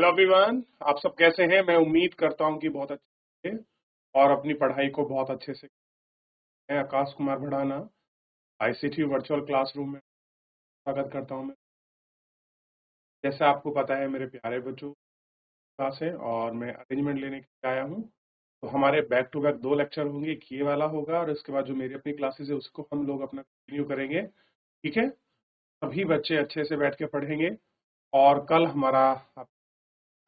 Hello everyone, आप सब कैसे हैं? मैं उम्मीद करता हूं कि बहुत अच्छे हैं और अपनी पढ़ाई को बहुत अच्छे से। मैं Akash Kumar Bhadana ICT virtual classroom में स्वागत करता हूं। मैं जैसे आपको पता है मेरे प्यारे बच्चों, क्लास है और मैं अरेंजमेंट लेने के लिए आया हूं। तो हमारे बैक टू बैक 2 लेक्चर होंगे, एक ये वाला होगा और इसके बाद जो मेरी अपनी क्लासेस है उसको हम लोग अपना कंटिन्यू करेंगे। ठीक है, सभी बच्चे अच्छे से बैठ के पढ़ेंगे। और कल हमारा आपको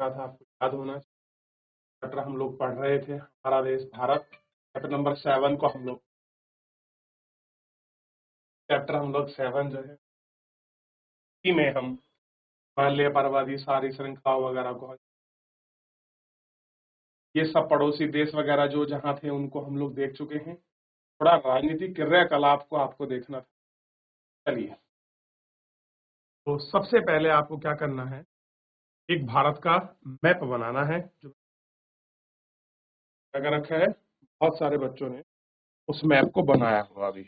याद होना, चैप्टर हम लोग पढ़ रहे थे हमारा देश भारत। चैप्टर नंबर 7 को हम लोग चैप्टर 7 जो है इसी में हम हिमालय पर्वतीय सारी श्रृंखलाओं वगैरह को, ये सब पड़ोसी देश वगैरह जो जहाँ थे उनको हम लोग देख चुके हैं। थोड़ा राजनीतिक क्रियाकलाप को आपको देखना था। चलिए, तो सबसे पहले आपको क्या करना है, एक भारत का मैप बनाना है जो लगा रखा है। बहुत सारे बच्चों ने उस मैप को बनाया हुआ अभी।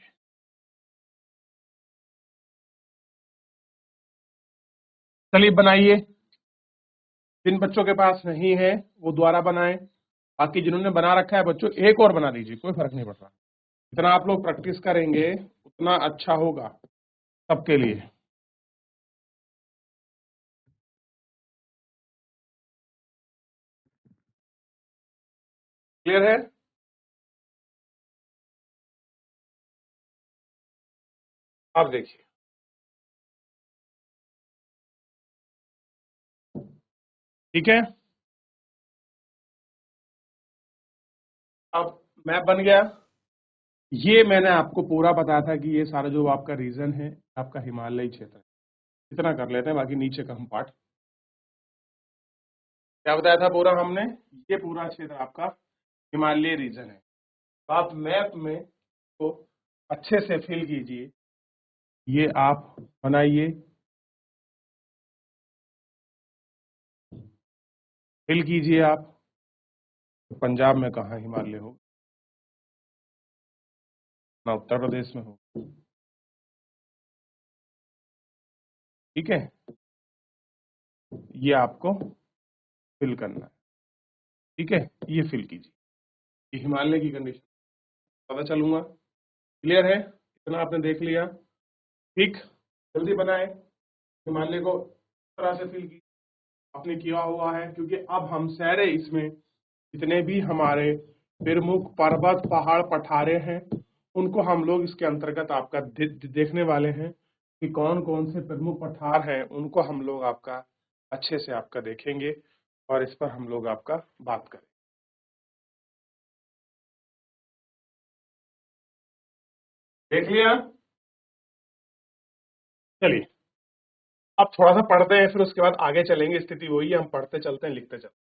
चलिए बनाइए। जिन बच्चों के पास नहीं है वो दोबारा बनाएं। बाकी जिन्होंने बना रखा है बच्चों, एक और बना दीजिए, कोई फर्क नहीं पड़ रहा। जितना आप लोग प्रैक्टिस करेंगे उतना अच्छा होगा सबके लिए। क्लियर है? आप देखिए, ठीक है। अब मैप बन गया। ये मैंने आपको पूरा बताया था कि ये सारा जो आपका रीजन है आपका हिमालयी क्षेत्र है। इतना कर लेते हैं, बाकी नीचे का हम पार्ट क्या बताया था पूरा हमने। ये पूरा क्षेत्र आपका हिमालय रीजन है। तो आप मैप में तो अच्छे से फिल कीजिए। ये आप बनाइए, फिल कीजिए आप। तो पंजाब में कहाँ हिमालय हो, ना उत्तर प्रदेश में हो। ठीक है, ये आपको फिल करना है। ठीक है, ये फिल कीजिए। ये हिमालय की कंडीशन पता चलूंगा। क्लियर है? इतना आपने देख लिया। ठीक, जल्दी बनाए। हिमालय को इस तरह से फिल की आपने किया हुआ है, क्योंकि अब हम सारे इसमें जितने भी हमारे प्रमुख पर्वत पहाड़ पठारे हैं उनको हम लोग इसके अंतर्गत आपका देखने वाले हैं कि कौन कौन से प्रमुख पठार हैं। उनको हम लोग आपका अच्छे से आपका देखेंगे और इस पर हम लोग आपका बात करें। देख लिया? चलिए, अब थोड़ा सा पढ़ते हैं, फिर उसके बाद आगे चलेंगे। स्थिति वही है, हम पढ़ते चलते हैं, लिखते चलते हैं।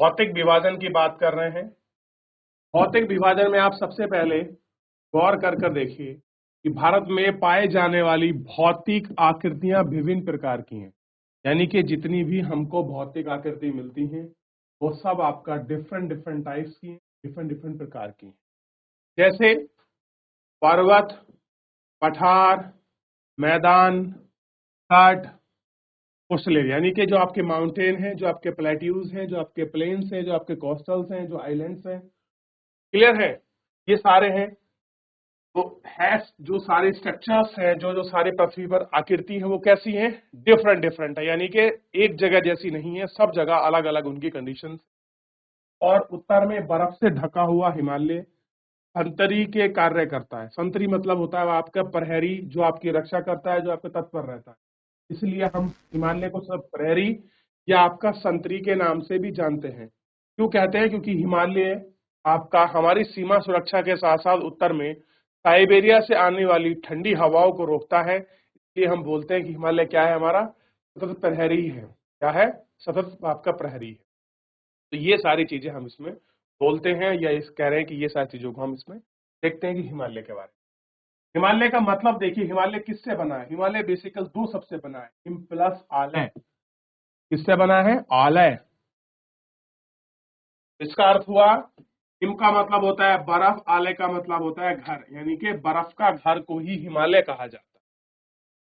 भौतिक विभाजन की बात कर रहे हैं। भौतिक विभाजन में आप सबसे पहले गौर कर देखिए कि भारत में पाए जाने वाली भौतिक आकृतियां विभिन्न प्रकार की हैं। यानी कि जितनी भी हमको भौतिक आकृति मिलती हैं वो सब आपका डिफरेंट डिफरेंट टाइप्स की हैं, डिफरेंट डिफरेंट प्रकार की हैं। जैसे पर्वत, पठार, मैदान, तट, कोस्टल एरिया, यानी कि जो आपके माउंटेन हैं, जो आपके प्लेट्यूज हैं, जो आपके प्लेन्स हैं, जो आपके कोस्टल्स हैं, जो आइलैंड्स हैं। क्लियर है? ये सारे हैं। तो है जो सारे स्ट्रक्चर्स हैं, जो जो सारे पृथ्वी पर आकृति है वो कैसी हैं? डिफरेंट डिफरेंट है, यानी कि एक जगह जैसी नहीं है, सब जगह अलग अलग उनकी कंडीशन। और उत्तर में बर्फ से ढका हुआ हिमालय संतरी के कार्य करता है। संतरी मतलब होता है आपका प्रहरी, जो आपकी रक्षा करता है, जो आपके तत्पर रहता है। इसलिए हम हिमालय को सब प्रहरी या आपका संतरी के नाम से भी जानते हैं। क्यों कहते हैं? क्योंकि हिमालय आपका हमारी सीमा सुरक्षा के साथ साथ उत्तर में साइबेरिया से आने वाली ठंडी हवाओं को रोकता है। इसलिए हम बोलते हैं कि हिमालय क्या है? हमारा सतत प्रहरी है। क्या है? सतत आपका प्रहरी है। तो ये सारी चीजें हम इसमें बोलते हैं, या इस कह रहे हैं कि ये सारी चीजों को हम इसमें देखते हैं कि हिमालय के बारे में। हिमालय का मतलब देखिए, हिमालय किससे बना है? हिमालय बेसिकल दो सबसे बना है, हिम प्लस आलय। किससे बना है? आलय। इसका अर्थ हुआ, हिम का मतलब होता है बर्फ, आलय का मतलब होता है घर, यानी कि बर्फ का घर को ही हिमालय कहा जाता है।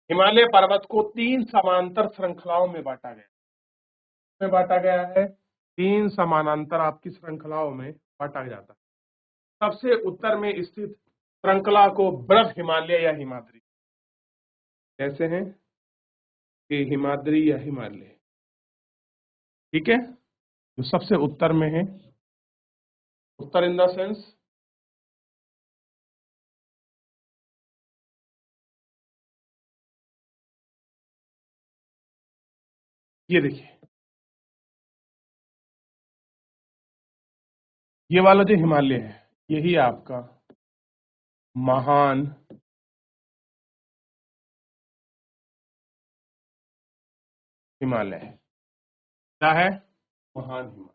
हिमालय पर्वत को 3 समांतर श्रृंखलाओं में बांटा गया। में बांटा गया है, 3 समानांतर आपकी श्रृंखलाओं में बांटा जाता है। सबसे उत्तर में स्थित श्रृंखला को बर्फ हिमालय या हिमाद्री कैसे हैं कि हिमाद्री या हिमालय, ठीक है। जो सबसे उत्तर में है, उत्तर इन द सेंस ये देखिए, ये वाला जो हिमालय है यही आपका महान हिमालय है। क्या है? महान हिमालय।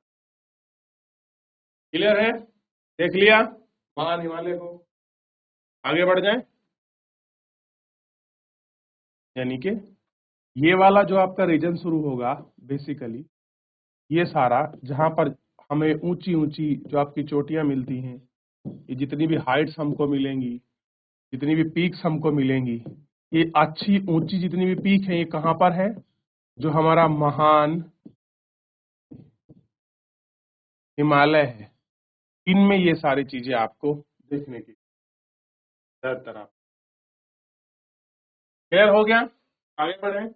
क्लियर है? देख लिया महान हिमालय को। आगे बढ़ जाए, यानी कि ये वाला जो आपका रीजन शुरू होगा, बेसिकली ये सारा जहां पर हमें ऊंची ऊंची जो आपकी चोटियां मिलती हैं, ये जितनी भी हाइट्स हमको मिलेंगी, जितनी भी पीक्स हमको मिलेंगी, ये अच्छी ऊंची जितनी भी पीक है, ये कहां पर है? जो हमारा महान हिमालय है, इनमें ये सारी चीजें आपको देखने की हर तरह। क्लियर हो गया? आगे बढ़े।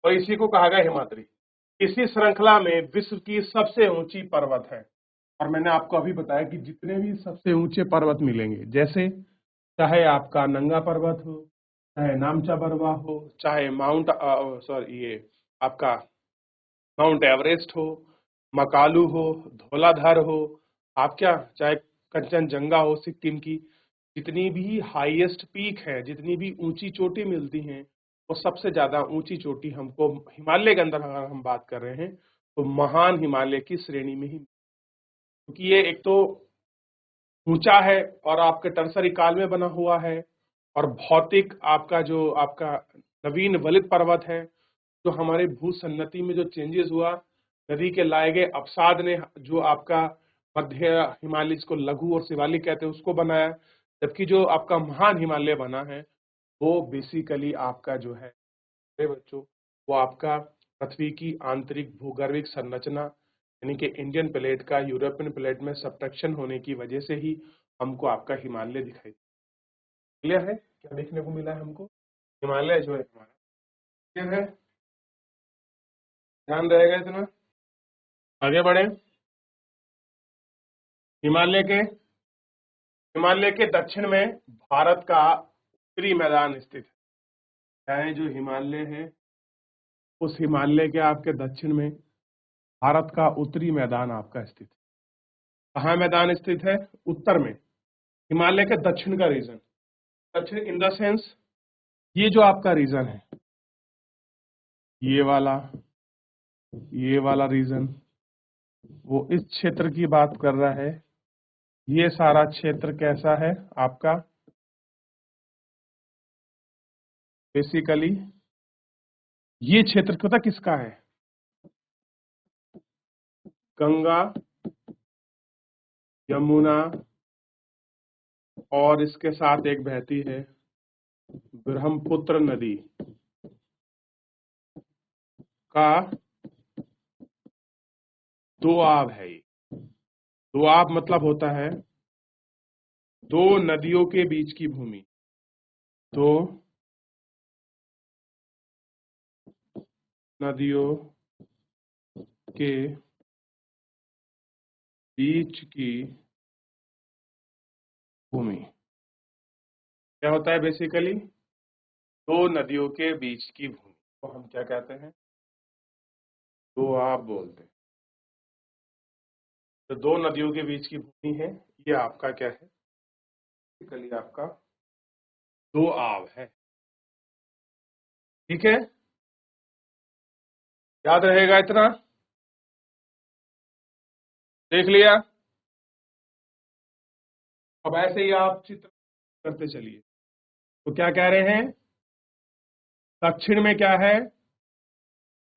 और इसी को कहा गया हिमाद्री। इसी श्रृंखला में विश्व की सबसे ऊंची पर्वत है। और मैंने आपको अभी बताया कि जितने भी सबसे ऊंचे पर्वत मिलेंगे, जैसे चाहे आपका नंगा पर्वत हो, चाहे नामचा बरवा हो, चाहे माउंट सॉरी ये आपका माउंट एवरेस्ट हो, मकालू हो, धौलाधर हो, आप क्या चाहे कंचनजंगा हो सिक्किम की, जितनी भी हाईएस्ट पीक है, जितनी भी ऊंची चोटी मिलती हैं, वो सबसे ज्यादा ऊंची चोटी हमको हिमालय के अंदर अगर हम बात कर रहे हैं तो महान हिमालय की श्रेणी में ही, क्योंकि ये एक तो ऊंचा है और आपके टर्सरी काल में बना हुआ है, और भौतिक आपका जो आपका नवीन वलित पर्वत है, जो हमारे भू सन्नति में जो चेंजेस हुआ, नदी के लाए गए अवसाद ने जो आपका मध्य हिमालय को लघु और शिवालिक कहते हैं उसको बनाया, जबकि जो आपका महान हिमालय बना है वो बेसिकली आपका जो है मेरे बच्चों, वो आपका पृथ्वी की आंतरिक भूगर्भिक संरचना यानी कि इंडियन प्लेट का यूरोपियन प्लेट में सबट्रैक्शन होने की वजह से ही हमको आपका हिमालय दिखाई। क्लियर है क्या देखने को मिला है हमको? हिमालय जो है हमारा, क्लियर है? ध्यान रहेगा इतना। आगे बढ़े। हिमालय के दक्षिण में भारत का उत्तरी मैदान स्थित है। चाहे जो हिमालय है, उस हिमालय के आपके दक्षिण में भारत का उत्तरी मैदान आपका स्थित है। कहाँ मैदान स्थित है? उत्तर में, हिमालय के दक्षिण का रीजन। दक्षिण इन द सेंस ये जो आपका रीजन है, ये वाला रीजन, वो इस क्षेत्र की बात कर रहा है। ये सारा क्षेत्र कैसा है आपका? बेसिकली ये क्षेत्र पता किसका है? गंगा, यमुना और इसके साथ एक बहती है ब्रह्मपुत्र नदी का दोआब है। ये दोआब मतलब होता है दो नदियों के बीच की भूमि। दो नदियों के बीच की भूमि क्या होता है? बेसिकली दो नदियों के बीच की भूमि को हम क्या कहते हैं? दोआब बोलते हैं। तो दो नदियों के बीच की भूमि है, ये आपका क्या है? बेसिकली आपका दोआब है। ठीक है, याद रहेगा इतना। देख लिया। अब ऐसे ही आप चित्र करते चलिए। तो क्या कह रहे हैं? दक्षिण में क्या है?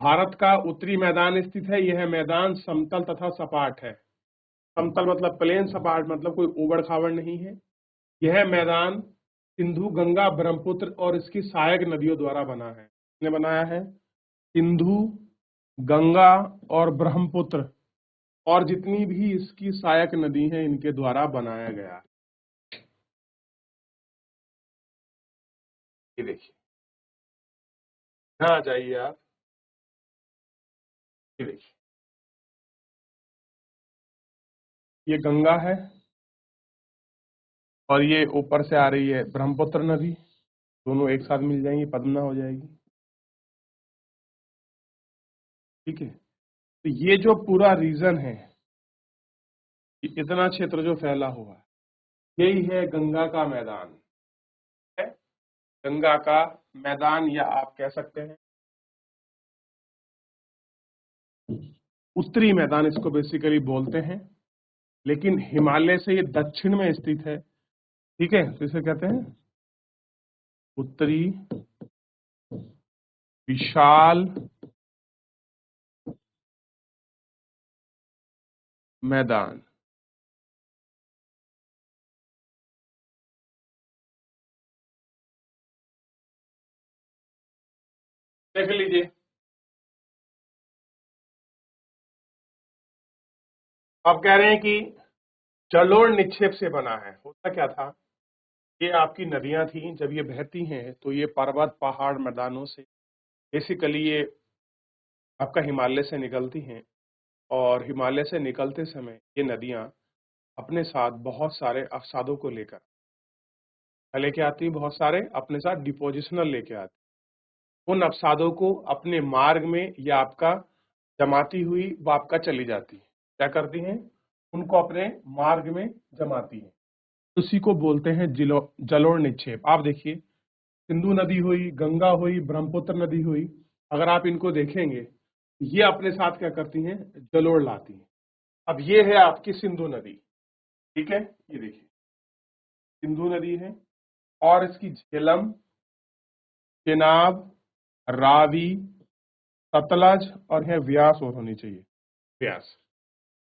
भारत का उत्तरी मैदान स्थित है। यह मैदान समतल तथा सपाट है। समतल मतलब प्लेन, सपाट मतलब कोई उबड़ खाबड़ नहीं है। यह मैदान सिंधु, गंगा, ब्रह्मपुत्र और इसकी सहायक नदियों द्वारा बना है। किसने बनाया है? सिंधु, गंगा और ब्रह्मपुत्र और जितनी भी इसकी सहायक नदी हैं इनके द्वारा बनाया गया है। ये देखिए, यहाँ आ जाइए आप। ये देखिए, ये गंगा है और ये ऊपर से आ रही है ब्रह्मपुत्र नदी। दोनों एक साथ मिल जाएंगी, पद्मना हो जाएगी। ठीक है, तो ये जो पूरा रीजन है, ये इतना क्षेत्र जो फैला हुआ है, यही है गंगा का मैदान। है गंगा का मैदान, या आप कह सकते हैं उत्तरी मैदान, इसको बेसिकली बोलते हैं। लेकिन हिमालय से ये दक्षिण में स्थित है। ठीक है, तो इसे कहते हैं उत्तरी विशाल मैदान। देख लीजिए, आप कह रहे हैं कि जलोढ़ निक्षेप से बना है। होता क्या था, ये आपकी नदियां थी, जब ये बहती हैं तो ये पर्वत, पहाड़, मैदानों से बेसिकली ये आपका हिमालय से निकलती हैं। और हिमालय से निकलते समय ये नदियां अपने साथ बहुत सारे अवसादों को लेकर लेके आती हैं, बहुत सारे अपने साथ डिपोजिशनल लेके आती हैं। उन अवसादों को अपने मार्ग में या आपका जमाती हुई वो आपका चली जाती है। क्या करती हैं? उनको अपने मार्ग में जमाती हैं। उसी को बोलते हैं जलोढ़ निक्षेप। आप देखिए, सिंधु नदी हुई, गंगा हुई, ब्रह्मपुत्र नदी हुई, अगर आप इनको देखेंगे, ये अपने साथ क्या करती हैं? जलोढ़ लाती हैं। अब ये है आपकी सिंधु नदी। ठीक है, ये देखिए सिंधु नदी है और इसकी झेलम, चेनाब, रावी, सतलज और यह व्यास और होनी चाहिए, व्यास।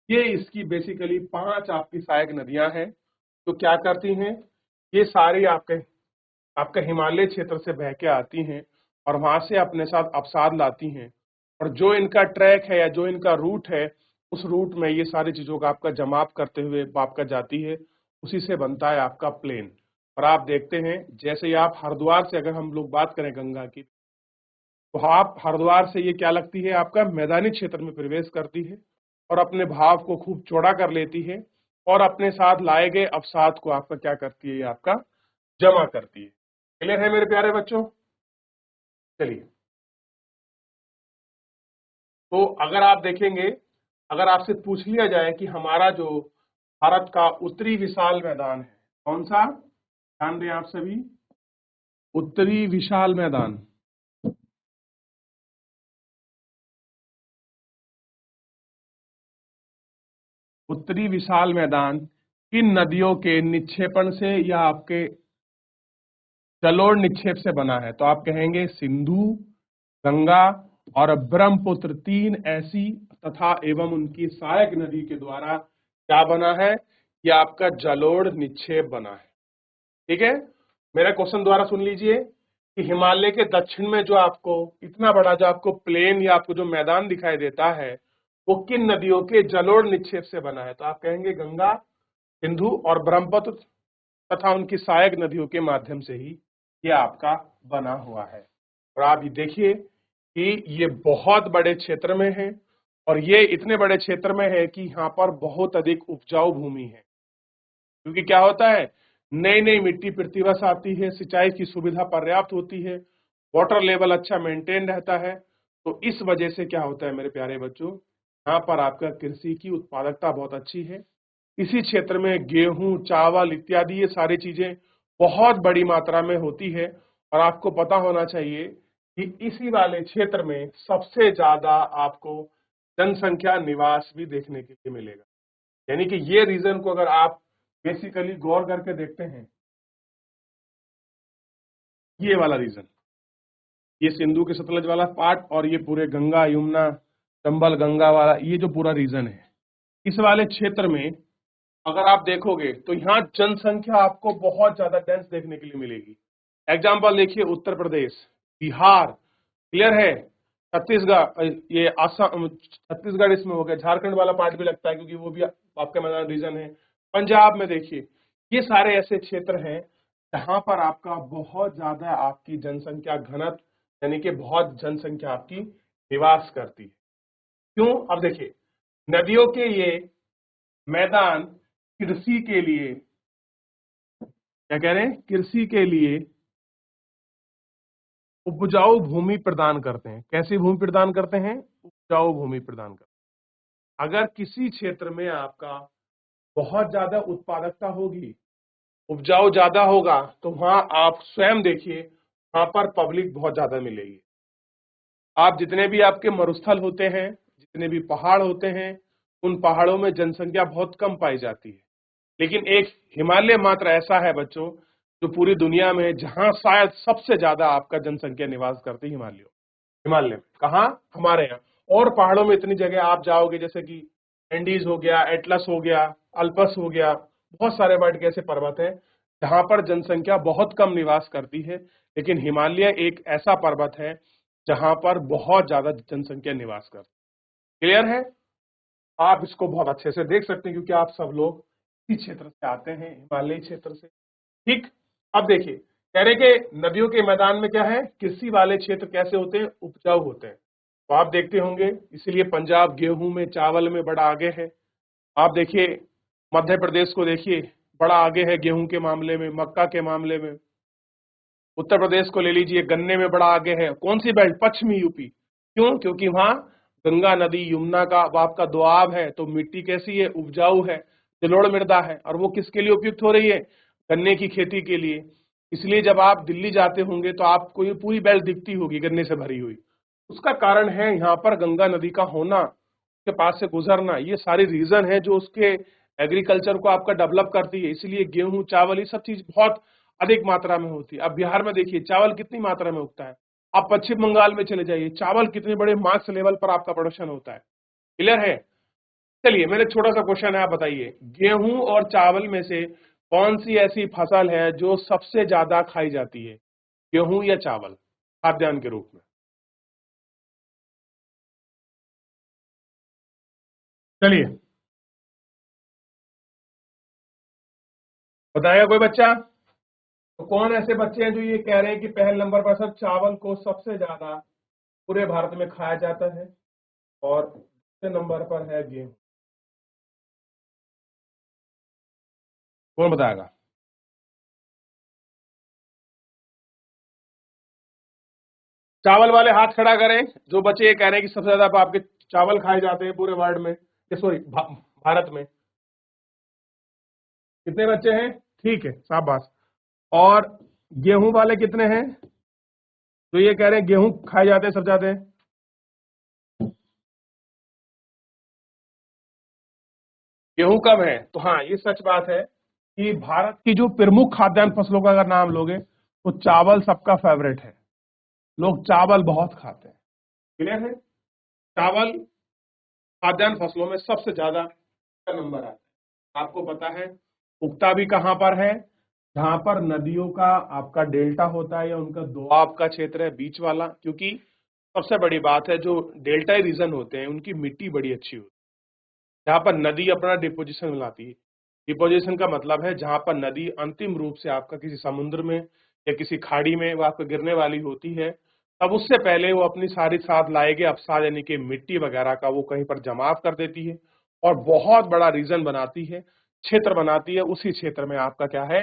ये इसकी बेसिकली 5 आपकी सहायक नदियां हैं। तो क्या करती हैं? ये सारी आपके आपका हिमालय क्षेत्र से बह के आती हैं और वहां से अपने साथ अवसाद लाती हैं। और जो इनका ट्रैक है या जो इनका रूट है, उस रूट में ये सारी चीजों का आपका जमाव करते हुए आपका जाती है। उसी से बनता है आपका प्लेन। और आप देखते हैं, जैसे ही आप हरिद्वार से, अगर हम लोग बात करें गंगा की, तो आप हरिद्वार से ये क्या लगती है? आपका मैदानी क्षेत्र में प्रवेश करती है और अपने भाव को खूब चौड़ा कर लेती है और अपने साथ लाए गए अवसाद को आपका क्या करती है? ये आपका जमा करती है। क्लियर है मेरे प्यारे बच्चों? चलिए, तो अगर आप देखेंगे, अगर आपसे पूछ लिया जाए कि हमारा जो भारत का उत्तरी विशाल मैदान है, कौन सा? ध्यान दें आप सभी, उत्तरी विशाल मैदान। उत्तरी विशाल मैदान किन नदियों के निक्षेपण से या आपके जलोढ़ निक्षेप से बना है? तो आप कहेंगे सिंधु, गंगा और ब्रह्मपुत्र, 3 ऐसी तथा एवं उनकी सहायक नदी के द्वारा क्या बना है? ये आपका जलोढ़ निक्षेप बना है। ठीक है, मेरा क्वेश्चन दोबारा सुन लीजिए कि हिमालय के दक्षिण में जो आपको इतना बड़ा जो आपको प्लेन या आपको जो मैदान दिखाई देता है, वो किन नदियों के जलोढ़ निक्षेप से बना है? तो आप कहेंगे गंगा, सिंधु और ब्रह्मपुत्र तथा उनकी सहायक नदियों के माध्यम से ही ये आपका बना हुआ है। और आप ये देखिए कि ये बहुत बड़े क्षेत्र में है और ये इतने बड़े क्षेत्र में है कि यहाँ पर बहुत अधिक उपजाऊ भूमि है। क्योंकि क्या होता है, नई नई मिट्टी प्रतिवर्ष आती है, सिंचाई की सुविधा पर्याप्त होती है, वाटर लेवल अच्छा मेंटेन रहता है। तो इस वजह से क्या होता है मेरे प्यारे बच्चों, यहाँ पर आपका कृषि की उत्पादकता बहुत अच्छी है। इसी क्षेत्र में गेहूं, चावल इत्यादि ये सारी चीजें बहुत बड़ी मात्रा में होती है। और आपको पता होना चाहिए कि इसी वाले क्षेत्र में सबसे ज्यादा आपको जनसंख्या निवास भी देखने के लिए मिलेगा। यानी कि ये रीजन को अगर आप बेसिकली गौर करके देखते हैं, ये वाला रीजन, ये सिंधु के सतलज वाला पार्ट और ये पूरे गंगा, यमुना, चंबल, गंगा वाला, ये जो पूरा रीजन है, इस वाले क्षेत्र में अगर आप देखोगे तो यहाँ जनसंख्या आपको बहुत ज्यादा डेंस देखने के लिए मिलेगी। एग्जाम्पल देखिए, उत्तर प्रदेश, बिहार, क्लियर है, छत्तीसगढ़, ये आसाम, छत्तीसगढ़ इसमें हो गया, झारखंड वाला पार्ट भी लगता है क्योंकि वो भी आपके मैदान रीजन है। पंजाब में देखिए, ये सारे ऐसे क्षेत्र हैं जहां पर आपका बहुत ज्यादा आपकी जनसंख्या घनत्व, यानी कि बहुत जनसंख्या आपकी निवास करती है। क्यों? अब देखिए, नदियों के ये मैदान कृषि के लिए, क्या कह रहे हैं, कृषि के लिए उपजाऊ भूमि प्रदान करते हैं। कैसी भूमि प्रदान करते हैं? उपजाऊ भूमि प्रदान करते हैं। अगर किसी क्षेत्र में आपका बहुत ज्यादा उत्पादकता होगी, उपजाऊ ज्यादा होगा, तो वहां आप स्वयं देखिए, वहां पर पब्लिक बहुत ज्यादा मिलेगी। आप जितने भी आपके मरुस्थल होते हैं, जितने भी पहाड़ होते हैं, उन पहाड़ों में जनसंख्या बहुत कम पाई जाती है। लेकिन एक हिमालय मात्र ऐसा है बच्चों, जो पूरी दुनिया में जहां शायद सबसे ज्यादा आपका जनसंख्या निवास करती है, हिमालय में। कहा? हमारे यहाँ। और पहाड़ों में इतनी जगह आप जाओगे, जैसे कि एंडीज हो गया, एटलस हो गया, अल्पस हो गया, बहुत सारे वर्ड के ऐसे पर्वत हैं जहां पर जनसंख्या बहुत कम निवास करती है। लेकिन हिमालय एक ऐसा पर्वत है जहां पर बहुत ज्यादा जनसंख्या निवास करती है। क्लियर है? आप इसको बहुत अच्छे से देख सकते हैं क्योंकि आप सब लोग इसी क्षेत्र से आते हैं, हिमालयी क्षेत्र से। ठीक, अब देखिए, कह रहे कि नदियों के मैदान में क्या है, कृषि वाले क्षेत्र कैसे होते हैं, उपजाऊ होते हैं। तो आप देखते होंगे, इसीलिए पंजाब गेहूं में, चावल में बड़ा आगे है। आप देखिए, मध्य प्रदेश को देखिए, बड़ा आगे है गेहूं के मामले में, मक्का के मामले में। उत्तर प्रदेश को ले लीजिए, गन्ने में बड़ा आगे है। कौन सी बेल्ट? पश्चिमी यूपी। क्यों? क्योंकि वहां गंगा नदी, यमुना का आपका दोआब है, तो मिट्टी कैसी है, उपजाऊ है, जलोढ़ मृदा है, और वो किसके लिए उपयुक्त हो रही है? गन्ने की खेती के लिए। इसलिए जब आप दिल्ली जाते होंगे तो आपको ये पूरी बेल्ट दिखती होगी गन्ने से भरी हुई। उसका कारण है यहाँ पर गंगा नदी का होना, उसके पास से गुजरना, ये सारी रीजन है जो उसके एग्रीकल्चर को आपका डेवलप करती है। इसलिए गेहूं, चावल, ये सब चीज बहुत अधिक मात्रा में होती है। अब बिहार में देखिए, चावल कितनी मात्रा में उगता है। आप पश्चिम बंगाल में चले जाइए, चावल कितने बड़े मार्क्स लेवल पर आपका प्रोडक्शन होता है। क्लियर है? चलिए, मेरा एक छोटा सा क्वेश्चन है, आप बताइए, गेहूं और चावल में से कौन सी ऐसी फसल है जो सबसे ज्यादा खाई जाती है, गेहूं या चावल, खाद्यान्न के रूप में? चलिए, बताएगा कोई बच्चा? तो कौन ऐसे बच्चे हैं जो ये कह रहे हैं कि पहले नंबर पर सर चावल को सबसे ज्यादा पूरे भारत में खाया जाता है, और दूसरे नंबर पर है गेहूं? कौन बताएगा? चावल वाले हाथ खड़ा करें जो बच्चे ये कह रहे हैं कि सबसे ज्यादा आपके चावल खाए जाते हैं पूरे वर्ल्ड में, सॉरी भारत में। कितने बच्चे हैं? ठीक है, शाबाश। और गेहूं वाले कितने हैं जो ये कह रहे हैं गेहूं खाए जाते हैं सबसे ज्यादा? गेहूं कम है, तो हाँ, ये सच बात है कि भारत की जो प्रमुख खाद्यान्न फसलों का अगर नाम लोगे तो चावल सबका फेवरेट है। लोग चावल बहुत खाते हैं। क्लियर है? चावल खाद्यान्न फसलों में सबसे ज्यादा का नंबर आता है। आपको पता है उगता भी कहां पर है? जहां पर नदियों का आपका डेल्टा होता है या उनका दोआब का क्षेत्र है, बीच वाला। क्योंकि सबसे बड़ी बात है, जो डेल्टाई रीजन होते हैं उनकी मिट्टी बड़ी अच्छी होती है, जहां पर नदी अपना डिपोजिशन मिलाती है। डिपोजिशन का मतलब है जहां पर नदी अंतिम रूप से आपका किसी समुद्र में या किसी खाड़ी में वो आपको गिरने वाली होती है, तब उससे पहले वो अपनी सारी साथ लाएगी अवसाद, यानी कि मिट्टी वगैरह का वो कहीं पर जमाव कर देती है और बहुत बड़ा रीजन बनाती है, क्षेत्र बनाती है। उसी क्षेत्र में आपका क्या है,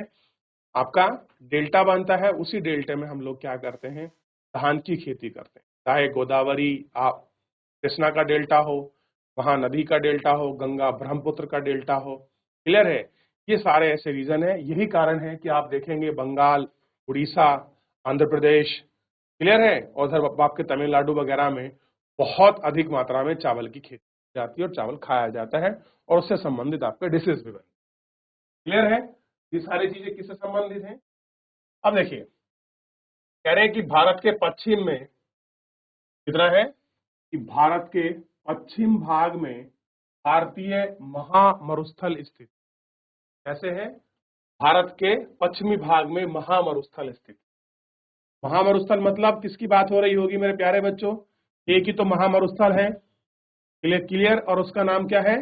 आपका डेल्टा बनता है। उसी डेल्टा में हम लोग क्या करते हैं, धान की खेती करते हैं। चाहे गोदावरी आप कृष्णा का डेल्टा हो, महानदी का डेल्टा हो, गंगा ब्रह्मपुत्र का डेल्टा हो। क्लियर है? ये सारे ऐसे रीजन है। यही कारण है कि आप देखेंगे बंगाल, उड़ीसा, आंध्र प्रदेश, क्लियर है, और उधर आपके तमिलनाडु वगैरह में बहुत अधिक मात्रा में चावल की खेती की जाती है और चावल खाया जाता है, और उससे संबंधित आपके डिशेज भी बनते। क्लियर है? ये सारी चीजें किससे संबंधित हैं? अब देखिए, कह रहे हैं कि भारत के पश्चिम में कितना है, कि भारत के पश्चिम भाग में भारतीय महामरुस्थल स्थित। कैसे है? भारत के पश्चिमी भाग में महामरुस्थल स्थित। महामरुस्थल मतलब किसकी बात हो रही होगी मेरे प्यारे बच्चों? एक ही तो महामरुस्थल है, क्लियर क्लियर, और उसका नाम क्या है?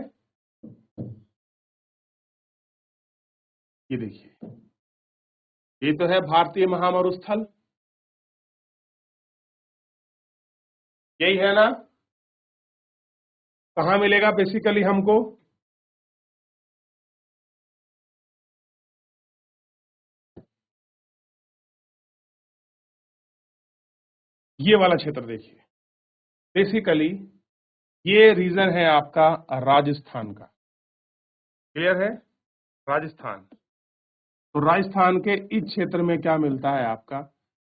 ये देखिए, ये तो है भारतीय महामरुस्थल, यही है ना? कहां मिलेगा बेसिकली हमको? ये वाला क्षेत्र देखिए, बेसिकली ये रीजन है आपका राजस्थान का, क्लियर है? राजस्थान। तो राजस्थान के इस क्षेत्र में क्या मिलता है आपका?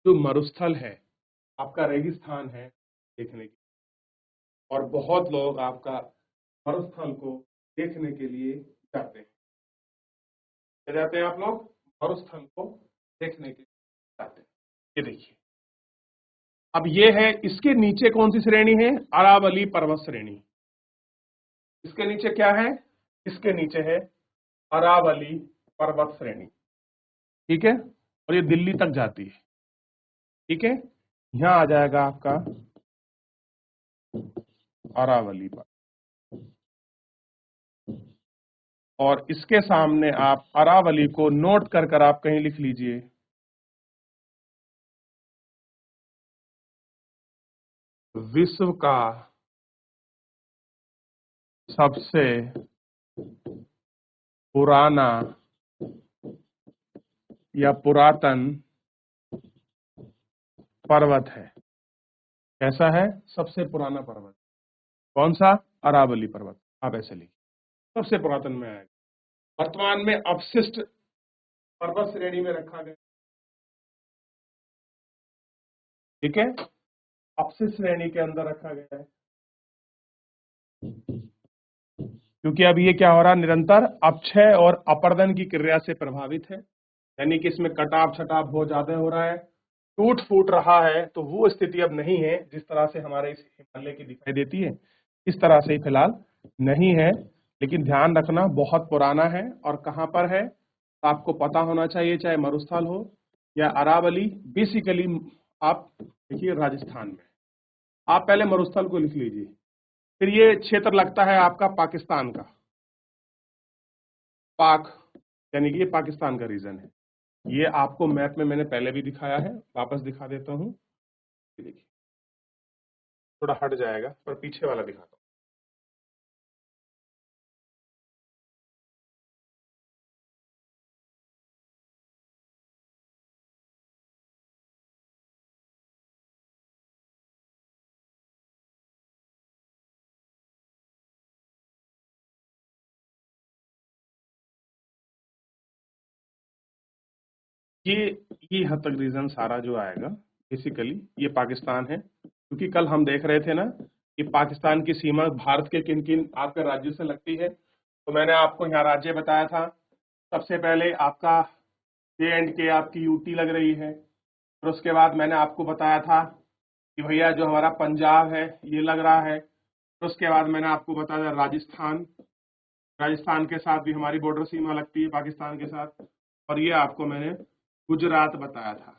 जो मरुस्थल है, आपका रेगिस्तान है देखने के, और बहुत लोग आपका मरुस्थल को देखने के लिए जाते हैं। क्या जाते हैं आप लोग? मरुस्थल को देखने के लिए जाते हैं। ये देखिए, अब ये है, इसके नीचे कौन सी श्रेणी है? अरावली पर्वत श्रेणी। इसके नीचे क्या है? इसके नीचे है अरावली पर्वत श्रेणी, ठीक है? और ये दिल्ली तक जाती है, ठीक है? यहां आ जाएगा आपका अरावली पर, और इसके सामने आप अरावली को नोट कर आप कहीं लिख लीजिए, विश्व का सबसे पुराना या पुरातन पर्वत है। कैसा है? सबसे पुराना पर्वत। कौन सा? अरावली पर्वत। आप ऐसे लिखिए, सबसे पुरातन में आएगा। वर्तमान में अवशिष्ट पर्वत श्रेणी में रखा गया, ठीक है? अपशिष्ट श्रेणी के अंदर रखा गया है, क्योंकि अब ये क्या हो रहा है? निरंतर अपक्षय और अपर्दन की क्रिया से प्रभावित है, यानी कि इसमें कटाव छटाव बहुत ज्यादा हो रहा है, टूट फूट रहा है। तो वो स्थिति अब नहीं है जिस तरह से हमारे इस हिमालय की दिखाई देती है, इस तरह से फिलहाल नहीं है। लेकिन ध्यान रखना, बहुत पुराना है, और कहां पर है तो आपको पता होना चाहिए, चाहे मरुस्थल हो या अरावली। बेसिकली आप देखिए राजस्थान में, आप पहले मरुस्थल को लिख लीजिए, फिर ये क्षेत्र लगता है आपका पाकिस्तान का, पाक, यानी कि ये पाकिस्तान का रीजन है। ये आपको मैप में मैंने पहले भी दिखाया है, वापस दिखा देता हूं। देखिए, थोड़ा हट जाएगा पर पीछे वाला दिखाता हूं। ये ये हद तक रीजन सारा जो आएगा, बेसिकली ये पाकिस्तान है, क्योंकि कल हम देख रहे थे ना कि पाकिस्तान की सीमा भारत के किन किन आपके राज्यों से लगती है। तो मैंने आपको यहाँ राज्य बताया था, सबसे पहले आपका J&K, आपकी यूटी लग रही है। फिर उसके बाद मैंने आपको बताया था कि भैया जो हमारा पंजाब है ये लग रहा है। फिर उसके बाद मैंने आपको बताया राजस्थान, राजस्थान के साथ भी हमारी बॉर्डर सीमा लगती है पाकिस्तान के साथ। और ये आपको मैंने गुजरात बताया था।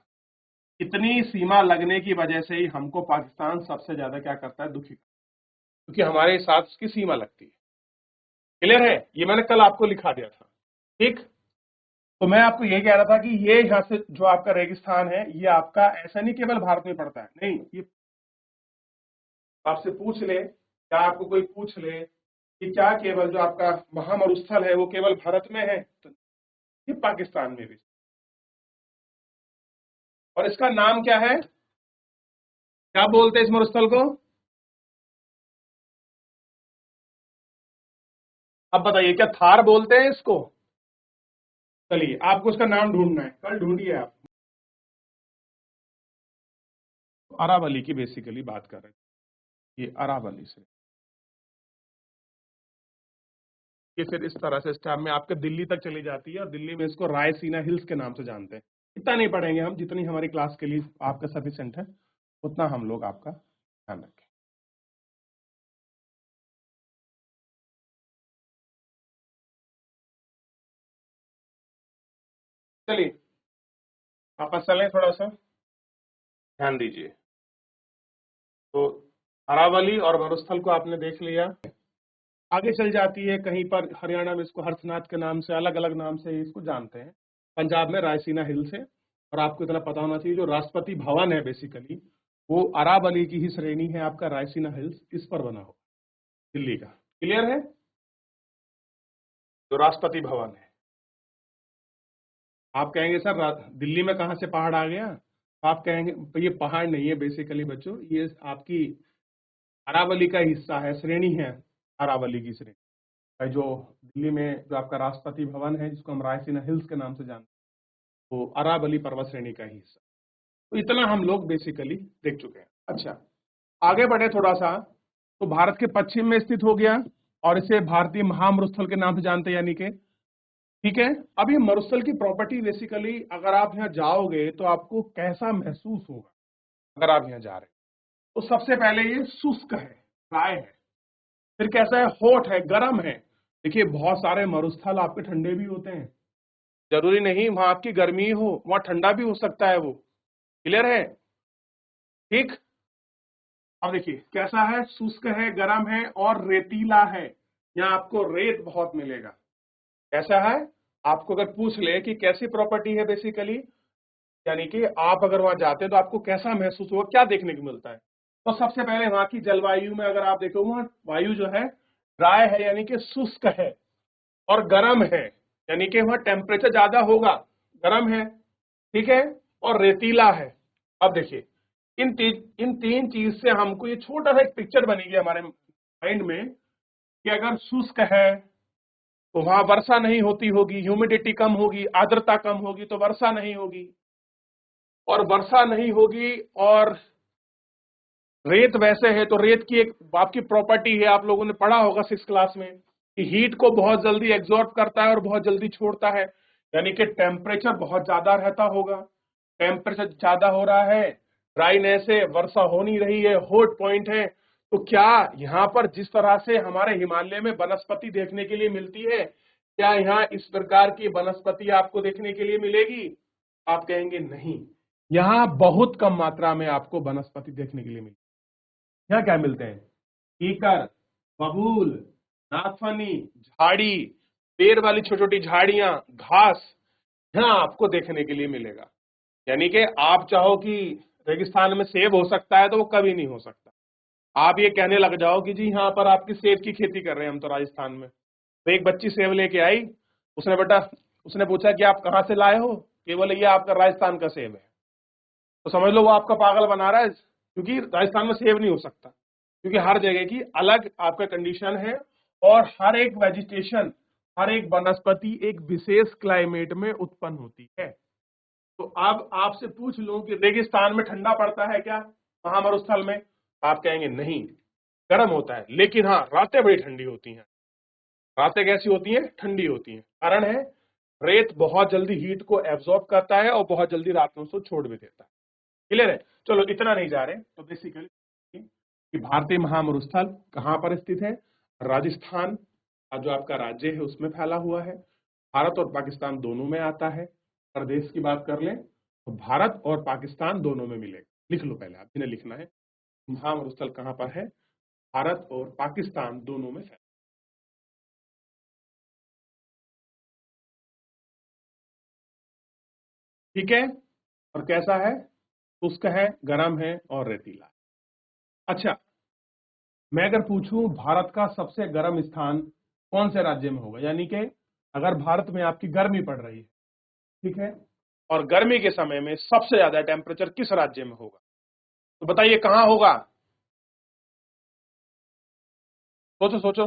इतनी सीमा लगने की वजह से ही हमको पाकिस्तान सबसे ज्यादा क्या करता है? दुखी, क्योंकि हमारे साथ उसकी सीमा लगती है। क्लियर है? ये मैंने कल आपको लिखा दिया था, ठीक? तो मैं आपको ये कह रहा था कि ये यहाँ से जो आपका रेगिस्तान है, ये आपका ऐसा नहीं केवल भारत में पड़ता है, नहीं, ये आपसे पूछ ले, क्या आपको कोई पूछ ले कि क्या केवल जो आपका महामरुस्थल है वो केवल भारत में है, तो ये पाकिस्तान में भी। और इसका नाम क्या है? क्या बोलते हैं इस मरुस्थल को? अब बताइए, क्या थार बोलते हैं इसको? चलिए, आपको इसका नाम ढूंढना है, कल ढूंढिए आप। अरावली की बेसिकली बात कर रहे हैं, ये अरावली से ये फिर इस तरह से स्टेप में आपके दिल्ली तक चली जाती है, और दिल्ली में इसको रायसीना हिल्स के नाम से जानते हैं। इतना नहीं पढ़ेंगे हम, जितनी हमारी क्लास के लिए आपका सफिशिएंट है उतना हम लोग आपका ध्यान रखें। चलिए वापस चलें, थोड़ा सा ध्यान दीजिए। तो अरावली और मरुस्थल को आपने देख लिया। आगे चल जाती है, कहीं पर हरियाणा में इसको हर्षनाथ के नाम से, अलग अलग नाम से इसको जानते हैं, पंजाब में रायसीना हिल से। और आपको इतना पता होना चाहिए, जो राष्ट्रपति भवन है बेसिकली वो अरावली की ही श्रेणी है, आपका रायसीना हिल्स इस पर बना हो, दिल्ली का। क्लियर है? जो राष्ट्रपति भवन है, आप कहेंगे सर दिल्ली में कहाँ से पहाड़ आ गया? आप कहेंगे तो ये पहाड़ नहीं है बेसिकली बच्चों, ये आपकी अरावली का हिस्सा है, श्रेणी है, अरावली की श्रेणी है। जो दिल्ली में जो आपका राष्ट्रपति भवन है, जिसको हम रायसीना हिल्स के नाम से जानते हैं, वो अरावली पर्वत श्रेणी का ही हिस्सा। तो इतना हम लोग बेसिकली देख चुके हैं। अच्छा, आगे बढ़े थोड़ा सा, तो भारत के पश्चिम में स्थित हो गया और इसे भारतीय महामरुस्थल के नाम से जानते हैं, यानी कि ठीक है। अब ये मरुस्थल की प्रॉपर्टी बेसिकली अगर आप यहाँ जाओगे तो आपको कैसा महसूस होगा अगर आप यहाँ जा रहे हैं? तो सबसे पहले ये शुष्क है, ड्राई है। फिर कैसा है? हॉट है, गर्म है। देखिए बहुत सारे मरुस्थल आपके ठंडे भी होते हैं, जरूरी नहीं वहां आपकी गर्मी हो, वहां ठंडा भी हो सकता है वो। क्लियर है? ठीक। अब देखिए कैसा है, शुष्क है, गर्म है और रेतीला है। यहाँ आपको रेत बहुत मिलेगा। कैसा है? आपको अगर पूछ ले कि कैसी प्रॉपर्टी है बेसिकली, यानी कि आप अगर वहां जाते हैं तो आपको कैसा महसूस होगा, क्या देखने को मिलता है? तो सबसे पहले वहां की जलवायु में अगर आप देखो, वहां वायु जो है ड्राई है, यानी कि शुष्क है, और गर्म है, यानी कि वहां टेम्परेचर ज्यादा होगा, गर्म है, ठीक है, और रेतीला है। अब देखिए इन तीन चीज से हमको ये छोटा सा एक पिक्चर बनेगी हमारे माइंड में कि अगर शुष्क है तो वहां वर्षा नहीं होती होगी, ह्यूमिडिटी कम होगी, आर्द्रता कम होगी, तो वर्षा नहीं होगी, और वर्षा नहीं होगी, और रेत वैसे है तो रेत की एक आपकी प्रॉपर्टी है, आप लोगों ने पढ़ा होगा 6 क्लास में, कि हीट को बहुत जल्दी एब्जॉर्ब करता है और बहुत जल्दी छोड़ता है, यानी कि टेम्परेचर बहुत ज्यादा रहता होगा। टेम्परेचर ज्यादा हो रहा है, ड्राइनेस है, वर्षा हो नहीं रही है, हॉट पॉइंट है। तो क्या यहाँ पर जिस तरह से हमारे हिमालय में वनस्पति देखने के लिए मिलती है, क्या यहाँ इस प्रकार की वनस्पति आपको देखने के लिए मिलेगी? आप कहेंगे नहीं, यहाँ बहुत कम मात्रा में आपको वनस्पति देखने के लिए मिलेगी। यहाँ क्या मिलते हैं? कीकर, बबूल, नागफनी, झाड़ी, पेड़ वाली छोटी छोटी झाड़ियां, घास, यहाँ आपको देखने के लिए मिलेगा। यानी कि आप चाहो कि रेगिस्तान में सेब हो सकता है, तो वो कभी नहीं हो सकता। आप ये कहने लग जाओ कि जी यहाँ पर आपकी सेब की खेती कर रहे हैं हम तो राजस्थान में, तो एक बच्ची सेब लेके आई, उसने पूछा कि आप कहाँ से लाए हो? केवल ये आपका राजस्थान का सेब है, तो समझ लो वो आपका पागल बना रहा है, क्योंकि राजस्थान में सेब नहीं हो सकता, क्योंकि हर जगह की अलग आपका कंडीशन है, और हर एक वेजिटेशन, हर एक वनस्पति एक विशेष क्लाइमेट में उत्पन्न होती है। तो अब आपसे पूछ लूं कि रेगिस्तान में ठंडा पड़ता है क्या महामरुस्थल में? आप कहेंगे नहीं, गर्म होता है, लेकिन हाँ रातें बड़ी ठंडी होती हैं। रातें कैसी होती हैं? ठंडी होती हैं। कारण है रेत बहुत जल्दी हीट को एब्जॉर्ब करता है और बहुत जल्दी रात में उसको छोड़ भी देता है। क्लियर है? चलो इतना नहीं जा रहे, तो बेसिकली कि भारतीय महामरुस्थल कहां पर स्थित है? राजस्थान का जो आपका राज्य है उसमें फैला हुआ है। भारत और पाकिस्तान दोनों में आता है। प्रदेश की बात कर लें तो भारत और पाकिस्तान दोनों में मिलेगा। लिख लो पहले, आप जिन्हें लिखना है, महामरुस्थल कहां पर है? भारत और पाकिस्तान दोनों में फैला। ठीक है? और कैसा है? शुष्क है, गर्म है और रेतीला। अच्छा, मैं अगर पूछूं भारत का सबसे गर्म स्थान कौन से राज्य में होगा, यानी कि अगर भारत में आपकी गर्मी पड़ रही है, ठीक है, और गर्मी के समय में सबसे ज्यादा टेम्परेचर किस राज्य में होगा, तो बताइए कहां होगा? सोचो सोचो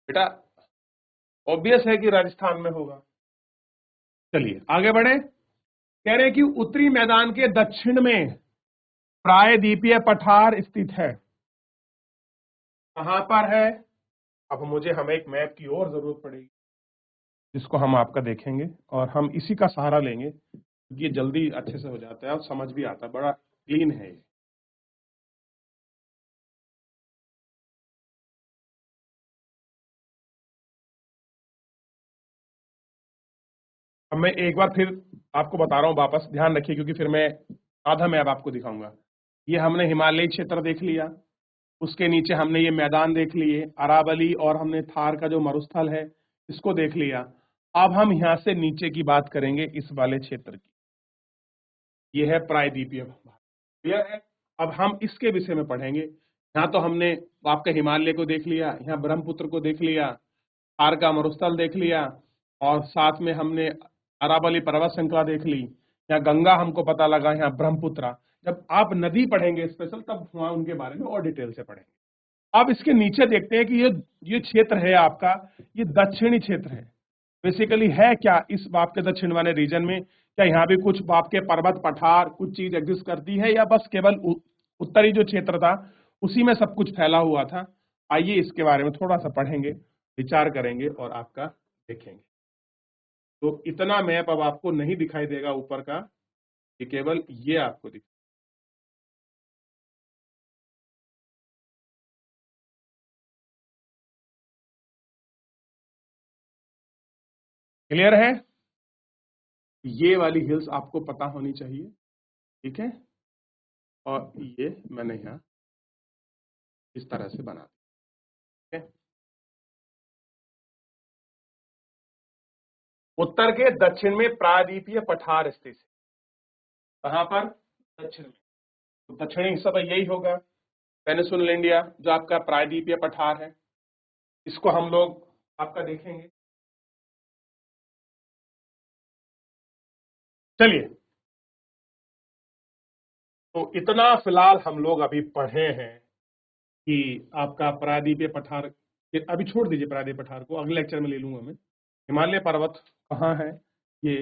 बेटा, ऑब्वियस है कि राजस्थान में होगा। चलिए आगे बढ़े। कह रहे हैं कि उत्तरी मैदान के दक्षिण में प्रायद्वीपीय पठार स्थित है। कहां पर है? अब हमें एक मैप की और जरूरत पड़ेगी, जिसको हम आपका देखेंगे, और हम इसी का सहारा लेंगे, क्योंकि ये जल्दी अच्छे से हो जाता है और समझ भी आता है, बड़ा क्लीन है ये। अब मैं एक बार फिर आपको बता रहा हूँ, वापस ध्यान रखिए, क्योंकि फिर मैं आधा मैप आपको दिखाऊंगा। ये हमने हिमालयी क्षेत्र देख लिया, उसके नीचे हमने ये मैदान देख लिए, अरावली और हमने थार का जो मरुस्थल है इसको देख लिया। अब हम यहाँ से नीचे की बात करेंगे, इस वाले क्षेत्र की। ये है प्रायद्वीपीय भाग, क्लियर है। अब हम इसके विषय में पढ़ेंगे। यहाँ तो हमने आपके हिमालय को देख लिया, यहाँ ब्रह्मपुत्र को देख लिया, थार का मरुस्थल देख लिया, और साथ में हमने अरावली पर्वत श्रृंखला देख ली। यहाँ गंगा हमको पता लगा, यहाँ ब्रह्मपुत्र। जब आप नदी पढ़ेंगे स्पेशल, तब वहां उनके बारे में और डिटेल से पढ़ेंगे। अब इसके नीचे देखते हैं कि ये क्षेत्र है आपका, ये दक्षिणी क्षेत्र है। बेसिकली है क्या इस आपके दक्षिण वाले रीजन में? क्या यहाँ भी कुछ आपके पर्वत पठार कुछ चीज एग्जिस्ट करती है, या बस केवल उत्तरी जो क्षेत्र था उसी में सब कुछ फैला हुआ था? आइए इसके बारे में थोड़ा सा पढ़ेंगे, विचार करेंगे और आपका देखेंगे। तो इतना मैप अब आपको नहीं दिखाई देगा ऊपर का, ये केवल ये आपको दिखाई। क्लियर है? ये वाली हिल्स आपको पता होनी चाहिए, ठीक है। और ये मैंने यहाँ इस तरह से बना दिया, ठीक है। उत्तर के दक्षिण में प्रायद्वीपीय पठार स्थित है। कहां पर? दक्षिण में। तो दक्षिणी हिस्सा तो यही होगा, पेनिनसुलर इंडिया, जो आपका प्रायद्वीपीय पठार है। इसको हम लोग आपका देखेंगे। चलिए, तो इतना फिलहाल हम लोग अभी पढ़े हैं कि आपका प्रायद्वीपीय पठार, अभी छोड़ दीजिए प्रायद्वीपीय पठार को, अगले लेक्चर में ले लूंगा मैं। हिमालय पर्वत कहाँ है, ये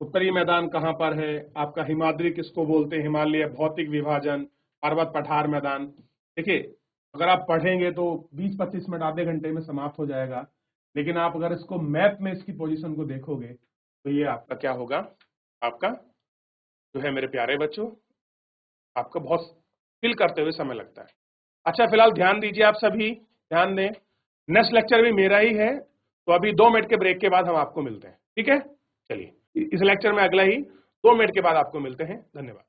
उत्तरी मैदान कहाँ पर है, आपका हिमाद्री किसको बोलते हैं, हिमालय भौतिक विभाजन, पर्वत पठार मैदान। देखिए, अगर आप पढ़ेंगे तो 20-25 मिनट आधे घंटे में समाप्त हो जाएगा, लेकिन आप अगर इसको मैप में इसकी पोजीशन को देखोगे तो ये आपका क्या होगा, आपका जो है मेरे प्यारे बच्चों, आपका बहुत फील करते हुए समय लगता है। अच्छा, फिलहाल ध्यान दीजिए, आप सभी ध्यान दें। नेक्स्ट लेक्चर भी मेरा ही है, तो अभी 2 मिनट के ब्रेक के बाद हम आपको मिलते हैं, ठीक है। चलिए, इस लेक्चर में अगला ही 2 मिनट के बाद आपको मिलते हैं। धन्यवाद।